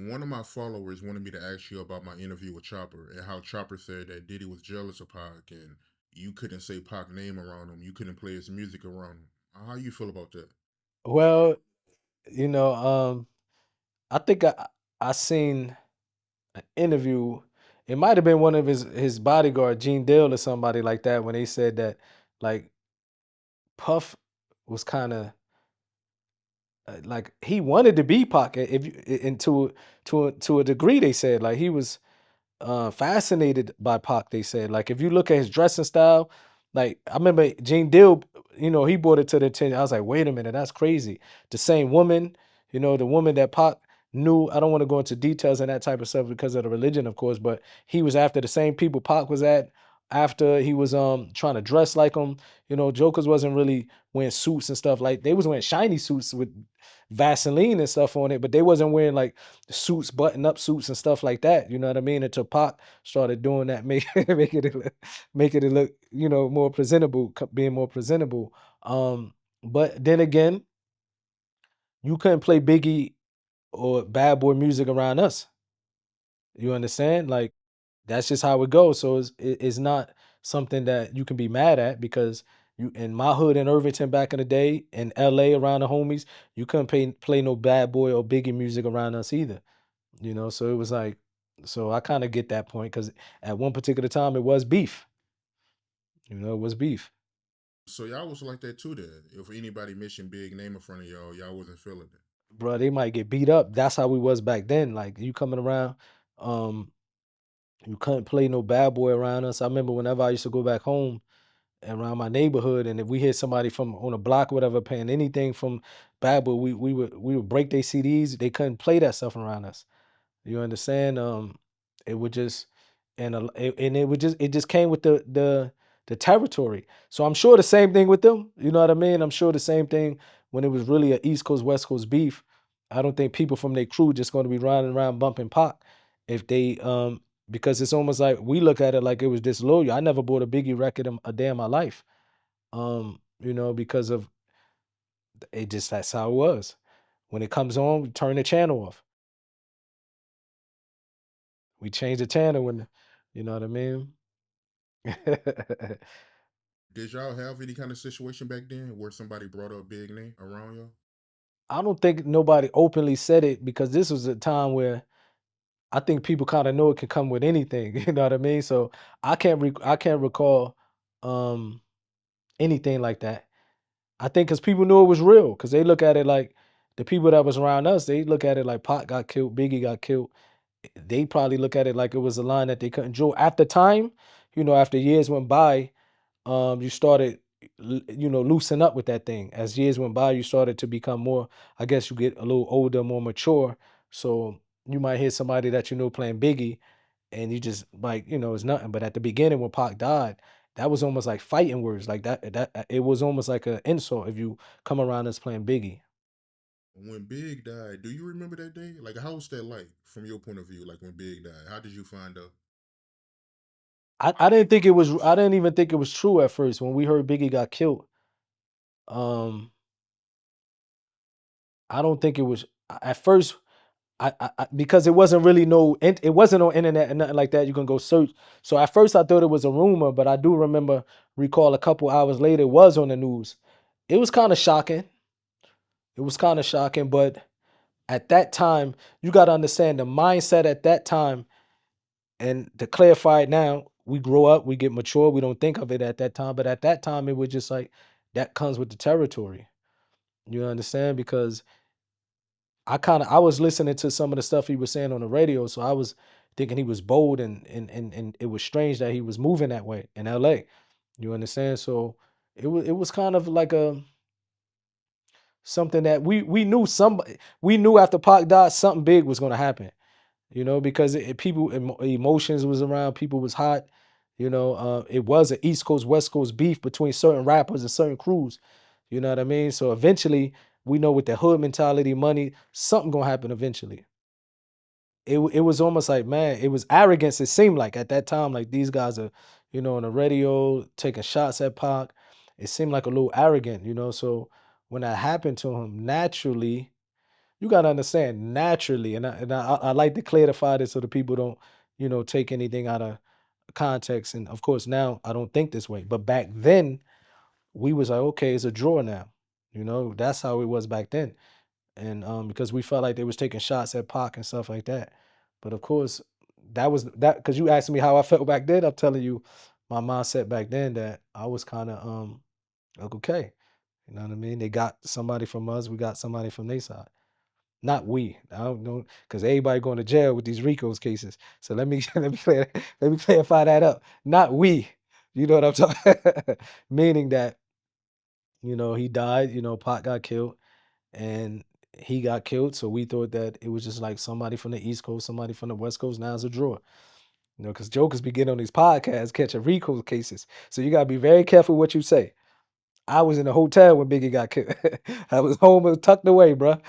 One of my followers wanted me to ask you about my interview with Chopper and how Chopper said that Diddy was jealous of Pac and you couldn't say Pac name around him. You couldn't play his music around him. How you feel about that? Well, you know, I think I seen an interview. It might have been one of his bodyguard, Gene Deal or somebody like that, when they said that like Puff was kind of like he wanted to be Pac if you and to a degree they said like he was fascinated by Pac. They said like if you look at his dressing style, like I remember Gene Deal, he brought it to the attention. I was like, wait a minute, that's crazy. The same woman, the woman that Pac knew. I don't want to go into details and that type of stuff because of the religion, of course, but he was after the same people Pac was at. After he was trying to dress like him, Jokers wasn't really wearing suits and stuff like they was wearing shiny suits with Vaseline and stuff on it, but they wasn't wearing like suits, button up suits and stuff like that. You know what I mean? Until Pac started doing that, make it look, more presentable, being more presentable. But then again, you couldn't play Biggie or Bad Boy music around us. You understand? Like that's just how it goes. So it's not something that you can be mad at because you in my hood in Irvington back in the day in LA around the homies, you couldn't play no Bad Boy or Biggie music around us either. So it was like, so I kind of get that point because at one particular time it was beef. It was beef. So y'all was like that too then. If anybody mentioned big name in front of y'all wasn't feeling it. Bro, they might get beat up. That's how we was back then. Like you coming around, um, you couldn't play no bad boy around us. I remember whenever I used to go back home around my neighborhood, and if we hear somebody from on a block or whatever playing anything from bad boy, we would break their CDs. They couldn't play that stuff around us. You understand? It would just and it just came with the territory. So I'm sure the same thing with them. You know what I mean? I'm sure the same thing when it was really a East Coast West Coast beef. I don't think people from their crew just going to be riding around bumping Pac if they because it's almost like we look at it like it was disloyal. I never bought a Biggie record in a day in my life. Because of it just that's how it was. When it comes on, we turn the channel off. We change the channel when you know what I mean? Did y'all have any kind of situation back then where somebody brought up big name around y'all? I don't think nobody openly said it because this was a time where I think people kind of know it can come with anything. You know what I mean? So I can't recall um anything like that. I think because people knew it was real because they look at it like the people that was around us, they look at it like Pac got killed, Biggie got killed. They probably look at it like it was a line that they couldn't draw. At the time, after years went by, you started loosen up with that thing as years went by. You started to become more, I guess, you get a little older, more mature. So you might hear somebody that playing Biggie and you just like it's nothing, but at the beginning when Pac died, that was almost like fighting words like that it was almost like an insult if you come around us playing Biggie. When Big died, do you remember that day? Like how was that like from your point of view? Like when Big died, how did you find out? I didn't think it was, I didn't even think it was true at first when we heard Biggie got killed. um I don't think it was at first. Because it wasn't really it wasn't on internet and nothing like that. You can go search. So at first I thought it was a rumor, but I do recall a couple hours later it was on the news. It was kind of shocking. It was kind of shocking, but at that time, you got to understand the mindset at that time. And to clarify it now, we grow up, we get mature, we don't think of it at that time, but at that time it was just like that comes with the territory. You understand? Because I was listening to some of the stuff he was saying on the radio, so I was thinking he was bold and it was strange that he was moving that way in LA. You understand? So it was kind of like a something that we knew after Pac died something big was gonna happen. Because emotions was around, people was hot. It was an East Coast West Coast beef between certain rappers and certain crews. You know what I mean? So eventually, we know with the hood mentality, money, something gonna happen eventually. It was almost like, man, it was arrogance. It seemed like at that time, like these guys are, on the radio taking shots at Pac. It seemed like a little arrogant. So when that happened to him, naturally, you gotta understand naturally, and I like to clarify this so the people don't, take anything out of context. And of course, now I don't think this way, but back then we was like, okay, it's a draw now. That's how it was back then. And because we felt like they was taking shots at Pac and stuff like that. But of course, that was that because you asked me how I felt back then. I'm telling you my mindset back then that I was kind of like, okay. You know what I mean? They got somebody from us, we got somebody from their side. Not we. I don't know because everybody going to jail with these Ricos cases. So let me let me clarify that up. Not we. You know what I'm talking? Meaning that he died. Pot got killed, and he got killed. So we thought that it was just like somebody from the East Coast, somebody from the West Coast. Now it's a draw. Because jokers be getting on these podcasts catching Rico cases. So you gotta be very careful what you say. I was in a hotel when Biggie got killed. I was home and tucked away, bruh.